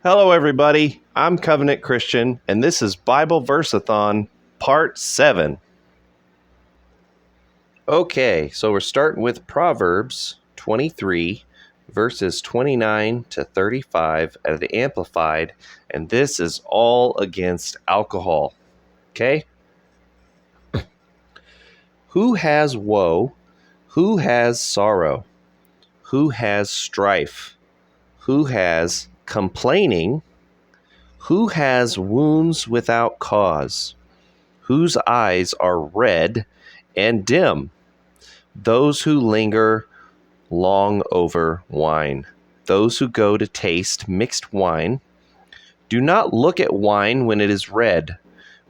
Hello, everybody. I'm Covenant Christian, and this is Bible VERSE-A-THON Part 7. Okay, so we're starting with Proverbs 23, verses 29 to 35 at the Amplified, and this is all against alcohol. Okay? Who has woe? Who has sorrow? Who has strife? Who has complaining? Who has wounds without cause? Whose eyes are red and dim? Those who linger long over wine. Those who go to taste mixed wine. Do not look at wine when it is red,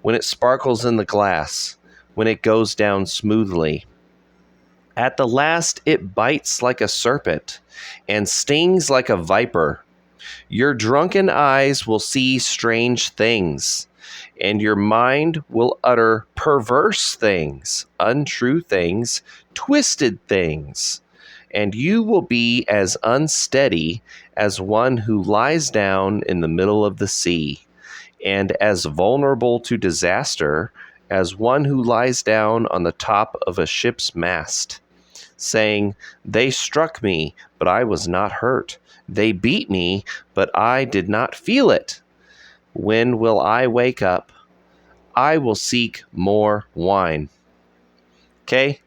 when it sparkles in the glass, when it goes down smoothly. At the last it bites like a serpent and stings like a viper. Your drunken eyes will see strange things, and your mind will utter perverse things, untrue things, twisted things. And you will be as unsteady as one who lies down in the middle of the sea, and as vulnerable to disaster as one who lies down on the top of a ship's mast, saying, "They struck me, but I was not hurt. They beat me, but I did not feel it. When will I wake up? I will seek more wine." Okay?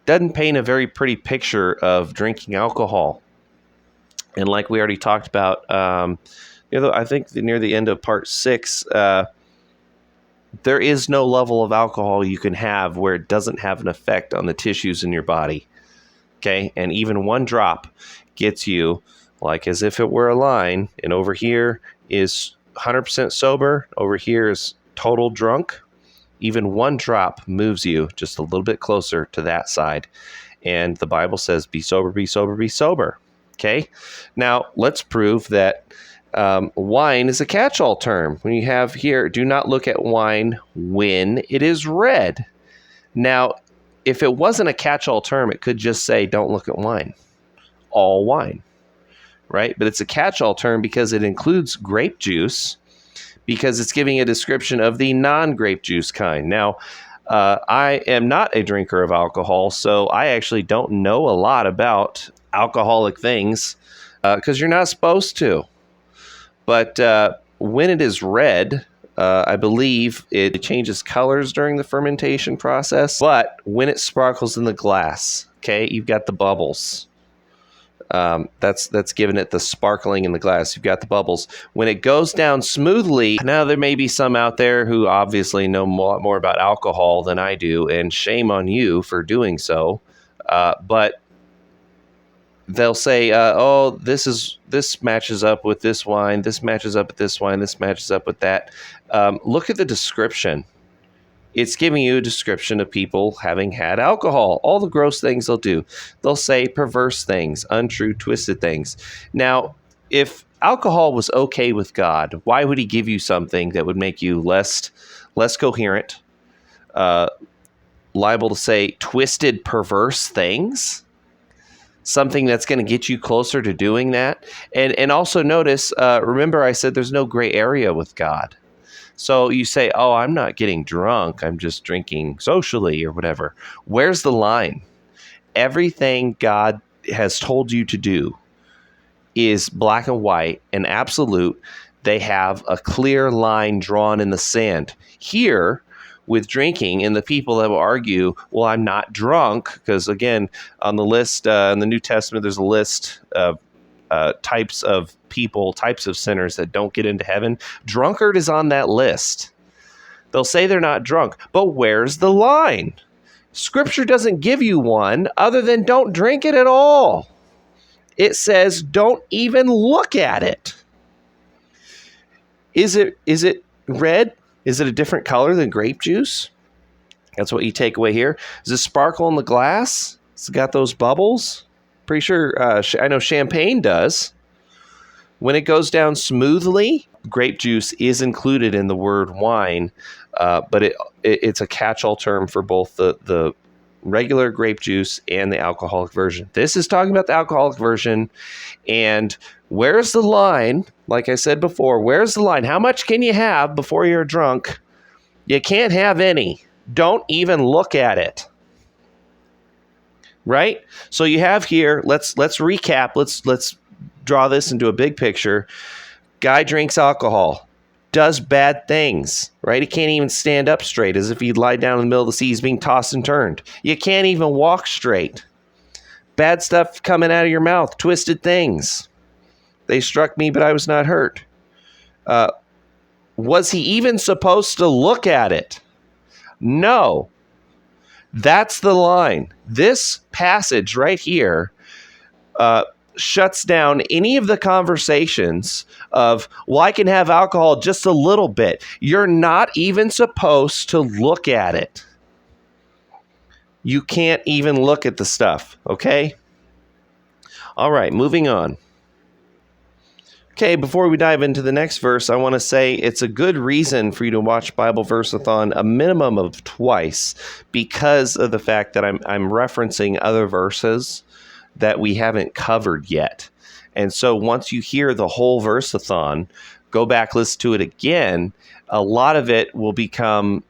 Doesn't paint a very pretty picture of drinking alcohol. And like we already talked about, I think near the end of part 6, there is no level of alcohol you can have where it doesn't have an effect on the tissues in your body. Okay? And even one drop gets you, like as if it were a line, and over here is 100% sober, over here is total drunk. Even one drop moves you just a little bit closer to that side. And the Bible says, be sober, be sober, be sober. Okay? Now, let's prove that wine is a catch-all term. When you have here, do not look at wine when it is red. Now, if it wasn't a catch-all term, it could just say, don't look at wine. All wine. Right? But it's a catch-all term because it includes grape juice, because it's giving a description of the non-grape juice kind. Now, I am not a drinker of alcohol, so I actually don't know a lot about alcoholic things because you're not supposed to. But when it is red, I believe it changes colors during the fermentation process. But when it sparkles in the glass, okay, you've got the bubbles. That's giving it the sparkling in the glass. You've got the bubbles. When it goes down smoothly, now there may be some out there who obviously know more about alcohol than I do, and shame on you for doing so. But they'll say, this matches up with this wine, this matches up with this wine, this matches up with that. Look at the description. It's giving you a description of people having had alcohol. All the gross things they'll do. They'll say perverse things, untrue, twisted things. Now, if alcohol was okay with God, why would he give you something that would make you less coherent, liable to say twisted, perverse things? Something that's going to get you closer to doing that. And also notice, remember I said there's no gray area with God. So you say, oh, I'm not getting drunk. I'm just drinking socially or whatever. Where's the line? Everything God has told you to do is black and white and absolute. They have a clear line drawn in the sand. Here, with drinking, and the people that will argue, well, I'm not drunk, because again, on the list in the New Testament, there's a list of types of people, types of sinners that don't get into heaven. Drunkard is on that list. They'll say they're not drunk, but where's the line? Scripture doesn't give you one other than don't drink it at all. It says don't even look at it. Is it red? Is it a different color than grape juice? That's what you take away here. Does it sparkle in the glass? It's got those bubbles. Pretty sure, I know champagne does. When it goes down smoothly, grape juice is included in the word wine, but it's a catch-all term for both the regular grape juice and the alcoholic version. This is talking about the alcoholic version. And where's the line? Like I said before, where's the line? How much can you have before you're drunk? You can't have any. Don't even look at it. Right? So you have here, let's recap. Let's draw this into a big picture. Guy drinks alcohol, does bad things, right? He can't even stand up straight, as if he'd lie down in the middle of the sea. He's being tossed and turned. You can't even walk straight. Bad stuff coming out of your mouth, twisted things. They struck me, but I was not hurt. Was he even supposed to look at it? No. That's the line. This passage right here shuts down any of the conversations of, well, I can have alcohol just a little bit. You're not even supposed to look at it. You can't even look at the stuff, okay? All right, moving on. Okay, before we dive into the next verse, I want to say it's a good reason for you to watch Bible Verse-A-Thon a minimum of twice, because of the fact that I'm referencing other verses that we haven't covered yet. And so once you hear the whole Verse-A-Thon, go back, listen to it again. A lot of it will become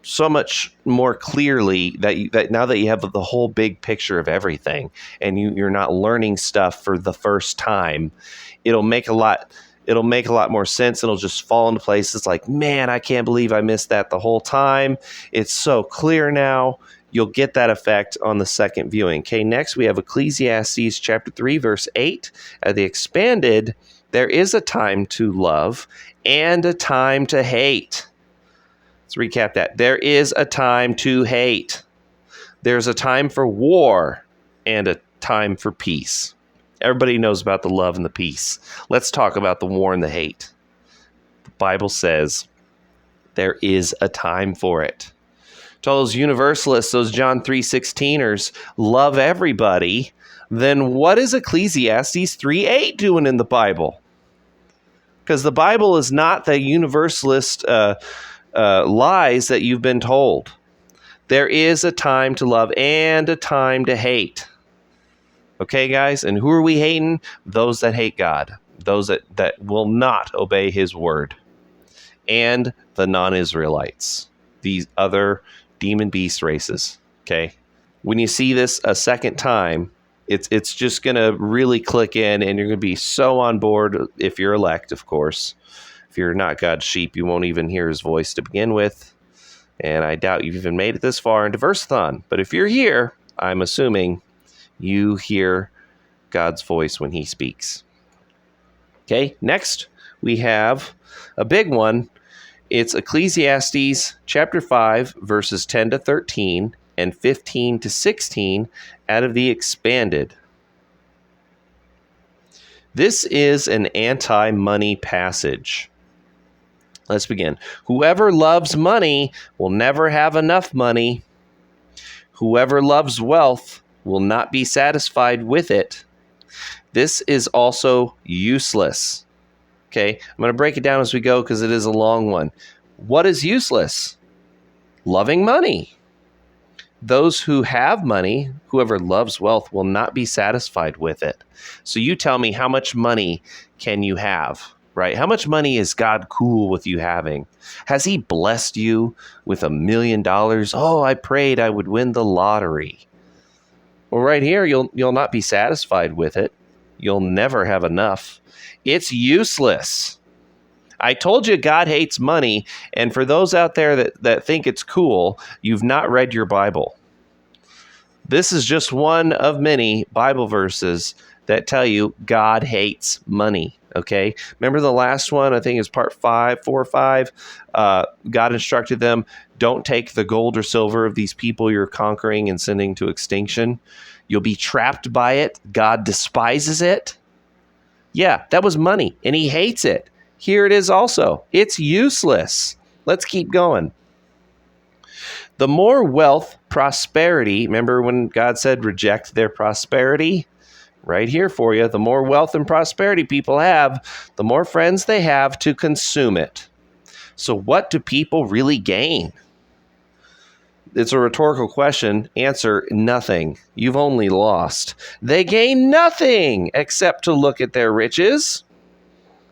so much more clearly that now that you have the whole big picture of everything, and you're not learning stuff for the first time, it'll make a lot more sense. It'll just fall into place. It's like, man, I can't believe I missed that the whole time. It's so clear now. You'll get that effect on the second viewing. Okay, next we have Ecclesiastes chapter 3, verse 8. The expanded, there is a time to love and a time to hate. Let's recap that. There is a time to hate. There's a time for war and a time for peace. Everybody knows about the love and the peace. Let's talk about the war and the hate. The Bible says there is a time for it. To all those universalists, those John 3:16ers, love everybody, then what is Ecclesiastes 3:8 doing in the Bible? Because the Bible is not the universalist lies that you've been told. There is a time to love and a time to hate. Okay, guys? And who are we hating? Those that hate God. Those that will not obey his word. And the non-Israelites. These other demon beast races. Okay? When you see this a second time, it's just going to really click in, and you're going to be so on board if you're elect, of course. If you're not God's sheep, you won't even hear his voice to begin with. And I doubt you've even made it this far into Verse-A-Thon. But if you're here, I'm assuming you hear God's voice when he speaks. Okay, next we have a big one. It's Ecclesiastes chapter 5, verses 10 to 13 and 15 to 16 out of the expanded. This is an anti-money passage. Let's begin. Whoever loves money will never have enough money. Whoever loves wealth will not be satisfied with it. This is also useless. Okay, I'm going to break it down as we go because it is a long one. What is useless? Loving money. Those who have money, whoever loves wealth, will not be satisfied with it. So you tell me, how much money can you have, right? How much money is God cool with you having? Has he blessed you with $1 million? Oh, I prayed I would win the lottery. Well, right here, you'll not be satisfied with it. You'll never have enough. It's useless. I told you God hates money, and for those out there that think it's cool, you've not read your Bible. This is just one of many Bible verses that tell you God hates money, okay? Remember the last one, I think it's part 4 or 5, God instructed them, don't take the gold or silver of these people you're conquering and sending to extinction. You'll be trapped by it. God despises it. Yeah, that was money, and he hates it. Here it is also. It's useless. Let's keep going. The more wealth, prosperity, remember when God said reject their prosperity? Right here for you. The more wealth and prosperity people have, the more friends they have to consume it. So what do people really gain? It's a rhetorical question. Answer, nothing. You've only lost. They gain nothing except to look at their riches.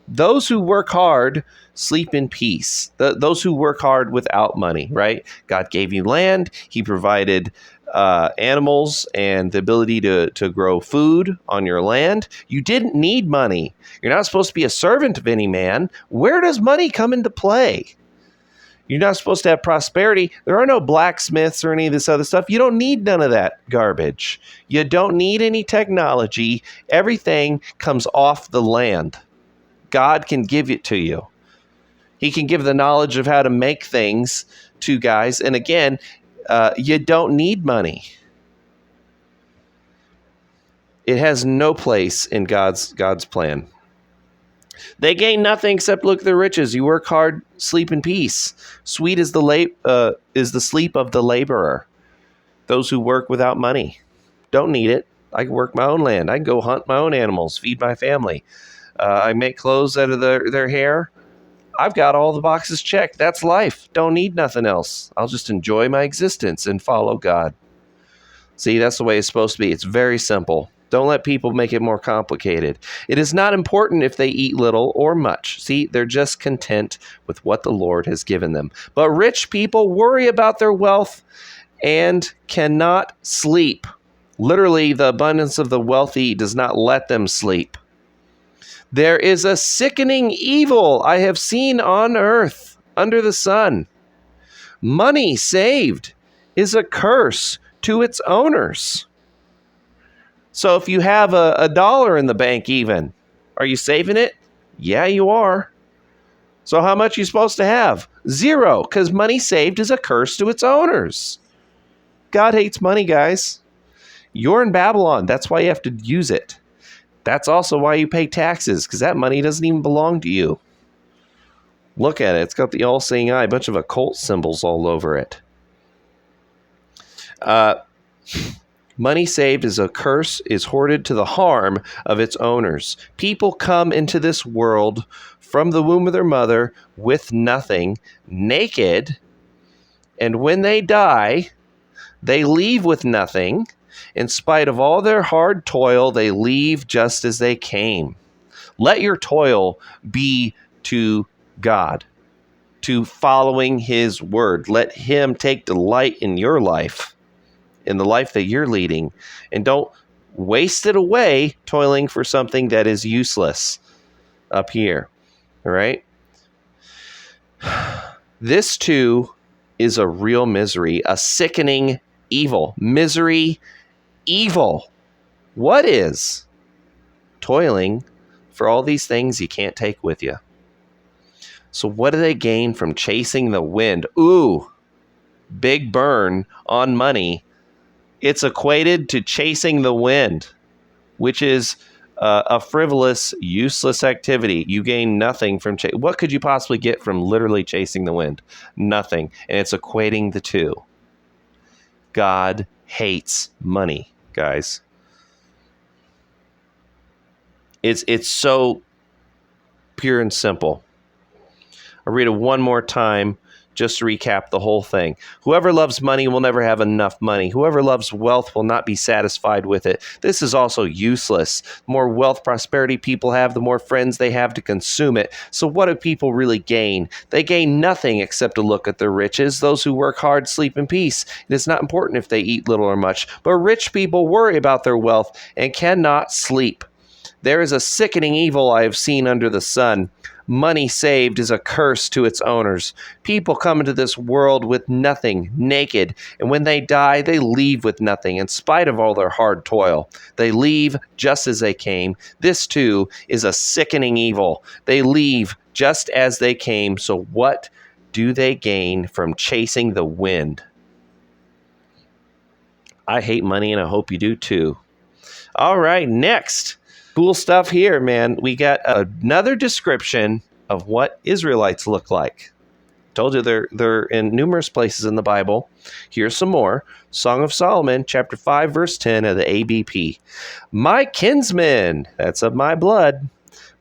Those who work hard sleep in peace. Those who work hard without money, right? God gave you land. He provided animals and the ability to grow food on your land. You didn't need money. You're not supposed to be a servant of any man. Where does money come into play? You're not supposed to have prosperity. There are no blacksmiths or any of this other stuff. You don't need none of that garbage. You don't need any technology. Everything comes off the land. God can give it to you. He can give the knowledge of how to make things to guys. And again, you don't need money. It has no place in God's plan. They gain nothing except look at their riches. You work hard, sleep in peace. Sweet is the sleep of the laborer. Those who work without money don't need it. I can work my own land. I can go hunt my own animals, feed my family. I make clothes out of their hair. I've got all the boxes checked. That's life. Don't need nothing else. I'll just enjoy my existence and follow God. See, that's the way it's supposed to be. It's very simple. Don't let people make it more complicated. It is not important if they eat little or much. See, they're just content with what the Lord has given them. But rich people worry about their wealth and cannot sleep. Literally, the abundance of the wealthy does not let them sleep. There is a sickening evil I have seen on earth under the sun. Money saved is a curse to its owners. So if you have a dollar in the bank even, are you saving it? Yeah, you are. So how much are you supposed to have? 0, because money saved is a curse to its owners. God hates money, guys. You're in Babylon. That's why you have to use it. That's also why you pay taxes, because that money doesn't even belong to you. Look at it. It's got the all-seeing eye, a bunch of occult symbols all over it. Money saved is a curse, is hoarded to the harm of its owners. People come into this world from the womb of their mother with nothing, naked, and when they die, they leave with nothing. In spite of all their hard toil, they leave just as they came. Let your toil be to God, to following his word. Let him take delight in your life, in the life that you're leading, and don't waste it away toiling for something that is useless up here. All right? This too is a real misery, a sickening evil. Misery, evil. What is? Toiling for all these things you can't take with you. So what do they gain from chasing the wind? Ooh, big burn on money. It's equated to chasing the wind, which is a frivolous, useless activity. You gain nothing from what could you possibly get from literally chasing the wind? Nothing. And it's equating the two. God hates money, guys. It's so pure and simple. I'll read it one more time just to recap the whole thing. Whoever loves money will never have enough money. Whoever loves wealth will not be satisfied with it. This is also useless. The more wealth, prosperity people have, the more friends they have to consume it. So what do people really gain? They gain nothing except to look at their riches. Those who work hard sleep in peace. It is not important if they eat little or much, but rich people worry about their wealth and cannot sleep. There is a sickening evil I have seen under the sun. Money saved is a curse to its owners. People come into this world with nothing, naked, and when they die, they leave with nothing, in spite of all their hard toil. They leave just as they came. This, too, is a sickening evil. They leave just as they came, so what do they gain from chasing the wind? I hate money, and I hope you do, too. All right, next. Cool stuff here, man. We got another description of what Israelites look like. Told you they're in numerous places in the Bible. Here's some more. Song of Solomon, chapter 5, verse 10 of the ABP. My kinsman, that's of my blood.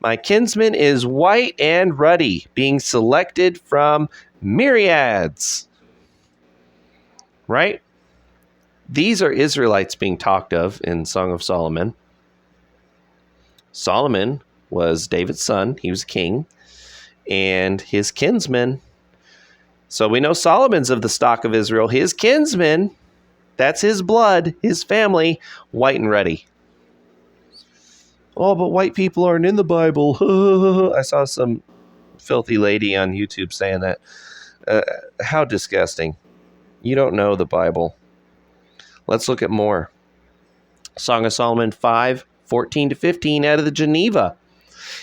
My kinsman is white and ruddy, being selected from myriads. right? These are Israelites being talked of in Song of Solomon. Solomon was David's son. He was king. And his kinsmen. So we know Solomon's of the stock of Israel. His kinsmen, that's his blood, his family, white and ruddy. Oh, but white people aren't in the Bible. I saw some filthy lady on YouTube saying that. How disgusting. You don't know the Bible. Let's look at more. Song of Solomon 5:14-15 out of the Geneva.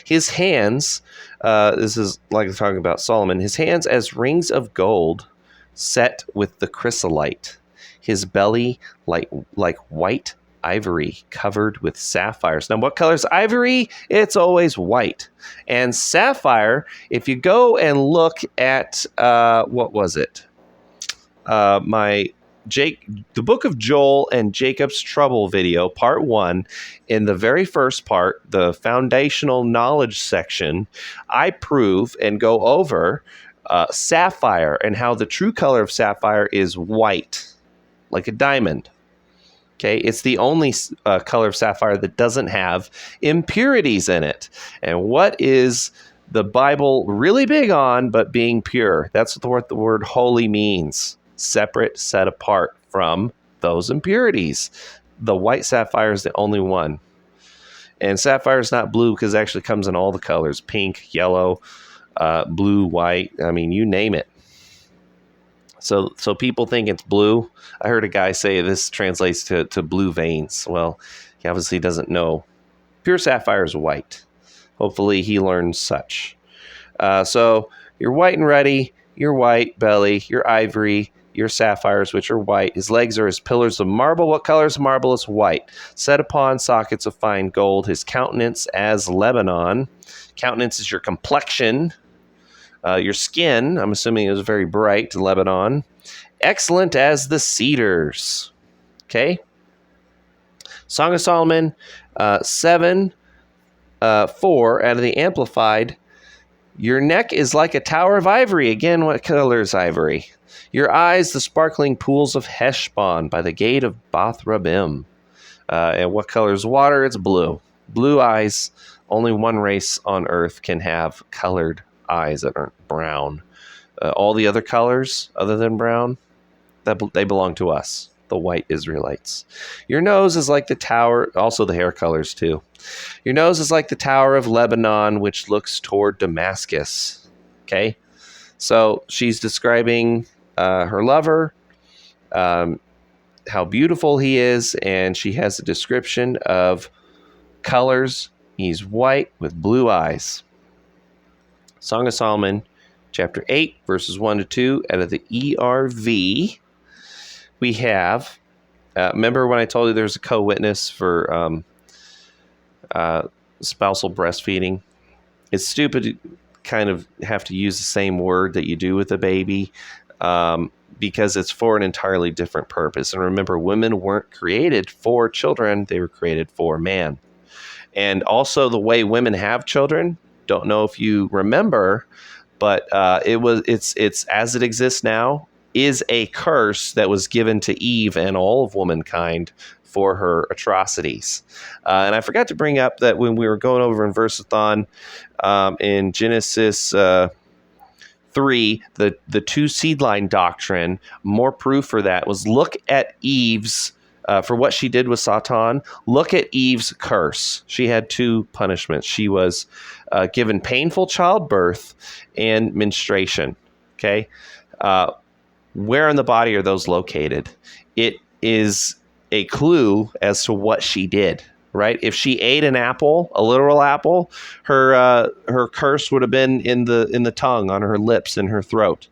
His hands, this is like talking about Solomon, his hands as rings of gold set with the chrysolite. His belly like white ivory covered with sapphires. Now, what color is ivory? It's always white. And sapphire, if you go and look at, what was it? The Book of Joel and Jacob's Trouble video, part 1, in the very first part, the foundational knowledge section, I prove and go over sapphire and how the true color of sapphire is white, like a diamond. Okay, it's the only color of sapphire that doesn't have impurities in it. And what is the Bible really big on but being pure? That's what the word holy means. Separate, set apart from those impurities. The white sapphire is the only one. And sapphire is not blue because it actually comes in all the colors. Pink, yellow, blue, white. I mean, you name it. So people think it's blue. I heard a guy say this translates to blue veins. Well, he obviously doesn't know. Pure sapphire is white. Hopefully he learns such. So you're white and ruddy, your white belly, your ivory, your sapphires, which are white. His legs are as pillars of marble. What color is marble? Is white. Set upon sockets of fine gold. His countenance as Lebanon. Countenance is your complexion. Your skin, I'm assuming it was very bright, Lebanon. Excellent as the cedars. Okay. Song of Solomon 7:4 out of the Amplified. Your neck is like a tower of ivory. Again, what color is ivory? Your eyes, the sparkling pools of Heshbon by the gate of Bath Rabbim. And what color is water? It's blue. Blue eyes. Only one race on earth can have colored eyes that aren't brown. All the other colors other than brown, they belong to us, the white Israelites. Your nose is like the tower, also the hair colors too. Your nose is like the tower of Lebanon, which looks toward Damascus. Okay, so she's describing her lover, how beautiful he is, and she has a description of colors. He's white with blue eyes. Song of Solomon, chapter 8, verses 1-2, out of the ERV. We have, remember when I told you there's a co-witness for spousal breastfeeding? It's stupid to kind of have to use the same word that you do with a baby because it's for an entirely different purpose. And remember, women weren't created for children. They were created for man. And also the way women have children, don't know if you remember, but it's as it exists now, is a curse that was given to Eve and all of womankind for her atrocities. And I forgot to bring up that when we were going over in VERSE-A-THON in Genesis 3, the two seed line doctrine, more proof for that was look at Eve's for what she did with Satan. Look at Eve's curse. She had two punishments. She was given painful childbirth and menstruation. Okay. Where in the body are those located? It is a clue as to what she did, right? If she ate an apple, a literal apple, her curse would have been in the tongue, on her lips, in her throat.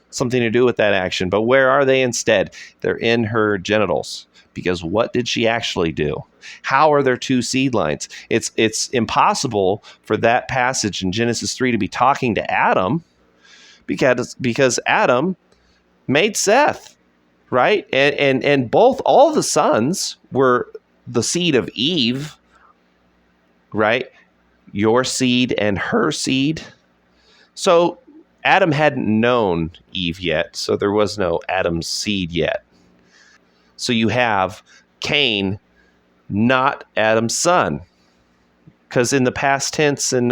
Something to do with that action. But where are they instead? They're in her genitals. Because what did she actually do? How are there two seed lines? It's impossible for that passage in Genesis 3 to be talking to Adam because Adam made Seth, right? And all the sons were the seed of Eve, right? Your seed and her seed. So Adam hadn't known Eve yet, so there was no Adam's seed yet. So you have Cain, not Adam's son. Because in the past tense in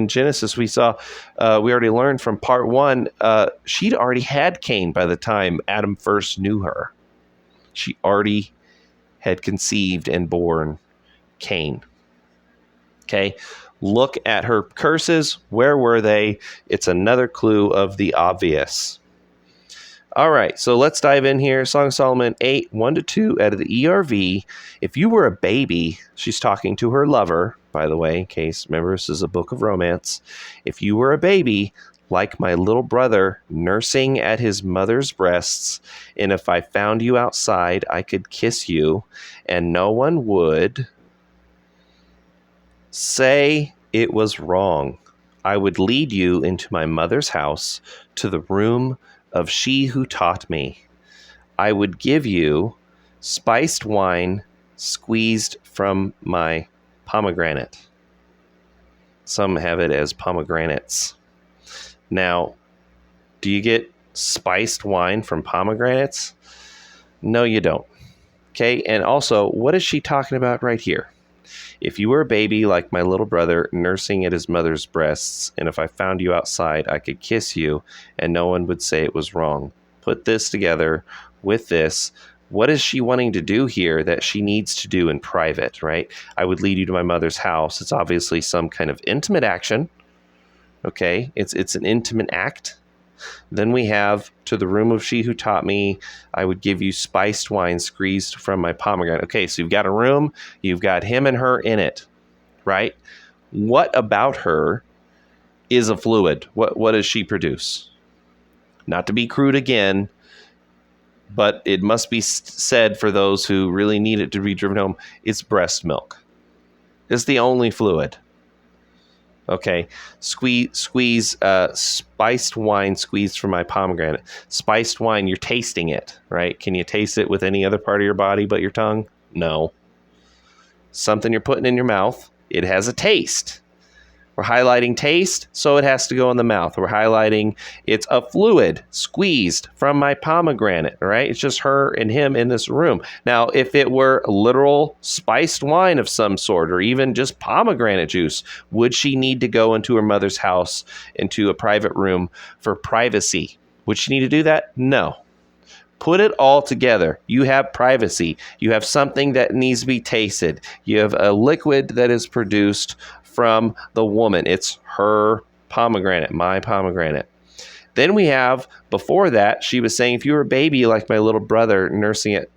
Genesis, we saw, we already learned from part 1, she'd already had Cain by the time Adam first knew her. She already had conceived and born Cain. Okay, look at her curses. Where were they? It's another clue of the obvious. All right, so let's dive in here. Song of Solomon 8, 1-2 out of the ERV. If you were a baby, she's talking to her lover, by the way, in case, remember, this is a book of romance. If you were a baby, like my little brother, nursing at his mother's breasts, and if I found you outside, I could kiss you, and no one would say it was wrong. I would lead you into my mother's house, to the room of she who taught me. I would give you spiced wine squeezed from my pomegranate. Some have it as pomegranates. Now, do you get spiced wine from pomegranates? No, you don't. Okay, and also, what is she talking about right here? If you were a baby like my little brother, nursing at his mother's breasts, and if I found you outside, I could kiss you, and no one would say it was wrong. Put this together with this. What is she wanting to do here that she needs to do in private, right? I would lead you to my mother's house. It's obviously some kind of intimate action. Okay, it's an intimate act. Then we have, to the room of she who taught me, I would give you spiced wine squeezed from my pomegranate. Okay, so you've got a room, you've got him and her in it, right? What about her is a fluid? What does she produce? Not to be crude again, but it must be said for those who really need it to be driven home, it's breast milk. It's the only fluid. Okay, squeeze spiced wine squeezed from my pomegranate. Spiced wine, you're tasting it, right? Can you taste it with any other part of your body but your tongue? No. Something you're putting in your mouth. It has a taste. We're highlighting taste, so it has to go in the mouth. We're highlighting it's a fluid squeezed from my pomegranate, right? It's just her and him in this room. Now, if it were literal spiced wine of some sort, or even just pomegranate juice, would she need to go into her mother's house, into a private room for privacy? Would she need to do that? No. Put it all together. You have privacy. You have something that needs to be tasted. You have a liquid that is produced from the woman. It's her pomegranate, my pomegranate. Then we have, before that, she was saying, if you were a baby like my little brother nursing at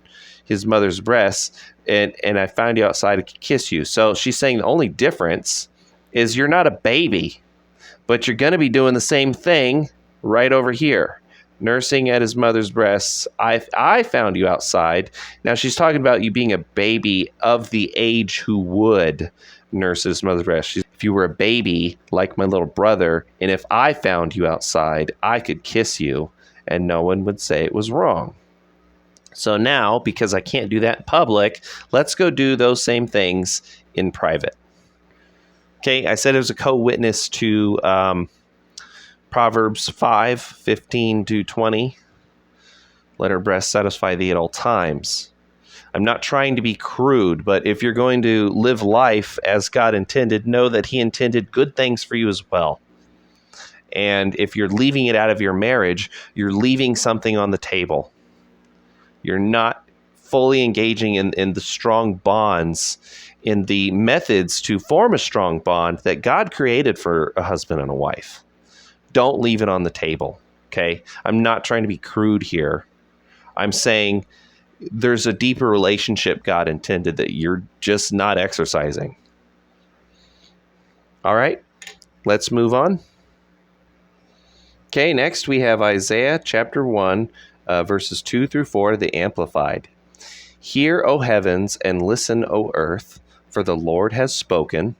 his mother's breasts, and I found you outside, I could kiss you. So she's saying the only difference is you're not a baby, but you're going to be doing the same thing right over here. Nursing at his mother's breasts, I found you outside. Now she's talking about you being a baby of the age who would nurse at his mother's breast. If you were a baby like my little brother, and if I found you outside, I could kiss you, and no one would say it was wrong. So now, because I can't do that in public, let's go do those same things in private. Okay, I said it was a co-witness to Proverbs 5, 15-20. Let her breast satisfy thee at all times. I'm not trying to be crude, but if you're going to live life as God intended, know that he intended good things for you as well. And if you're leaving it out of your marriage, you're leaving something on the table. You're not fully engaging in the strong bonds, in the methods to form a strong bond that God created for a husband and a wife. Don't leave it on the table, okay? I'm not trying to be crude here. I'm saying there's a deeper relationship God intended that you're just not exercising. All right, let's move on. Okay, next we have Isaiah chapter 1, verses 2-4, the Amplified. Hear, O heavens, and listen, O earth, for the Lord has spoken.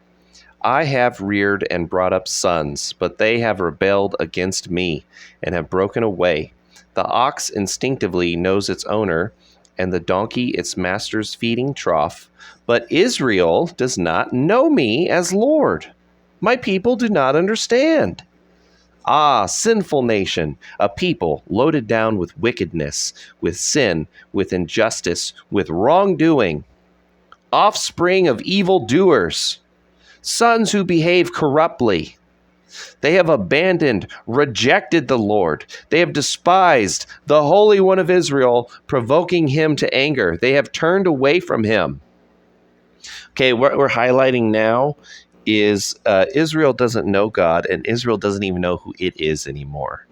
I have reared and brought up sons, but they have rebelled against me and have broken away. The ox instinctively knows its owner, and the donkey its master's feeding trough. But Israel does not know me as Lord. My people do not understand. Ah, sinful nation, a people loaded down with wickedness, with sin, with injustice, with wrongdoing, offspring of evildoers, sons who behave corruptly. They have abandoned, rejected the Lord. They have despised the Holy One of Israel, provoking him to anger. They have turned away from him. Okay, what we're highlighting now is Israel doesn't know God, and Israel doesn't even know who it is anymore.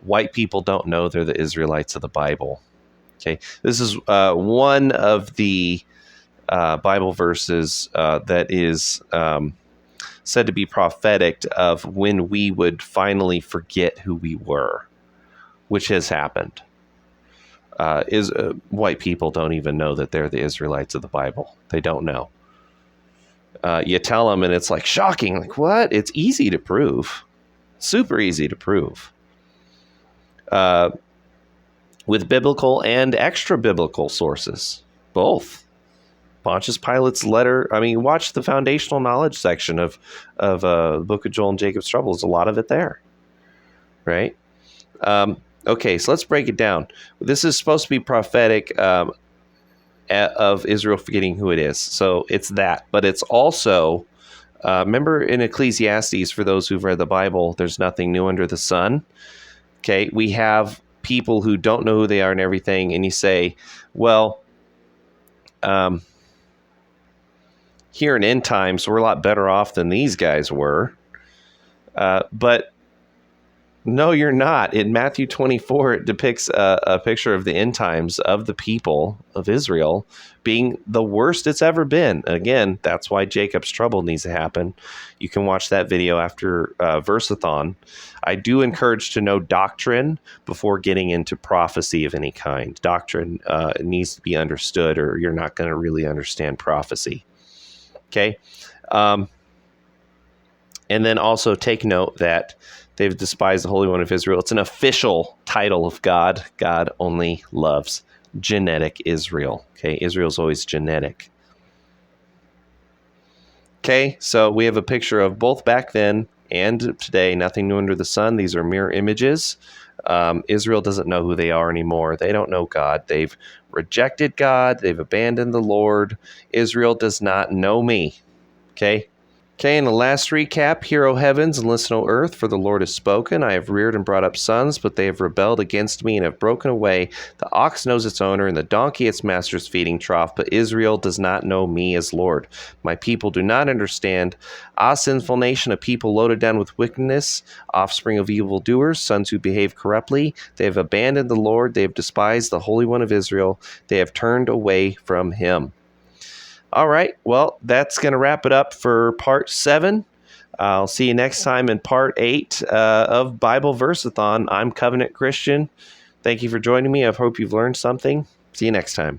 White people don't know they're the Israelites of the Bible. Okay, this is one of the Bible verses that is said to be prophetic of when we would finally forget who we were, which has happened. White people don't even know that they're the Israelites of the Bible. They don't know. You tell them and it's like shocking. Like, what? It's easy to prove. Super easy to prove. With biblical and extra biblical sources. Both. Pontius Pilate's letter. I mean, watch the foundational knowledge section of the book of Joel and Jacob's Trouble. There's a lot of it there. Right? Okay, so let's break it down. This is supposed to be prophetic of Israel forgetting who it is. So it's that. But it's also, remember in Ecclesiastes, for those who've read the Bible, there's nothing new under the sun. Okay, we have people who don't know who they are and everything. And you say, well, here in end times, we're a lot better off than these guys were. But no, you're not. In Matthew 24, it depicts a picture of the end times of the people of Israel being the worst it's ever been. Again, that's why Jacob's trouble needs to happen. You can watch that video after VERSE-A-THON. I do encourage to know doctrine before getting into prophecy of any kind. Doctrine needs to be understood, or you're not going to really understand prophecy. Okay? And then also take note that they've despised the Holy One of Israel. It's an official title of God. God only loves genetic Israel. Okay, Israel's always genetic. Okay, so we have a picture of both back then and today. Nothing new under the sun. These are mirror images. Israel doesn't know who they are anymore. They don't know God. They've rejected God. They've abandoned the Lord. Israel does not know me. Okay. Okay, in the last recap, hear, O heavens, and listen, O earth, for the Lord has spoken. I have reared and brought up sons, but they have rebelled against me and have broken away. The ox knows its owner, and the donkey its master's feeding trough, but Israel does not know me as Lord. My people do not understand. Ah, sinful nation, a people loaded down with wickedness, offspring of evildoers, sons who behave corruptly. They have abandoned the Lord. They have despised the Holy One of Israel. They have turned away from him. All right, well, that's going to wrap it up for part 7. I'll see you next time in part 8 of Bible Verse-A-Thon. I'm Covenant Christian. Thank you for joining me. I hope you've learned something. See you next time.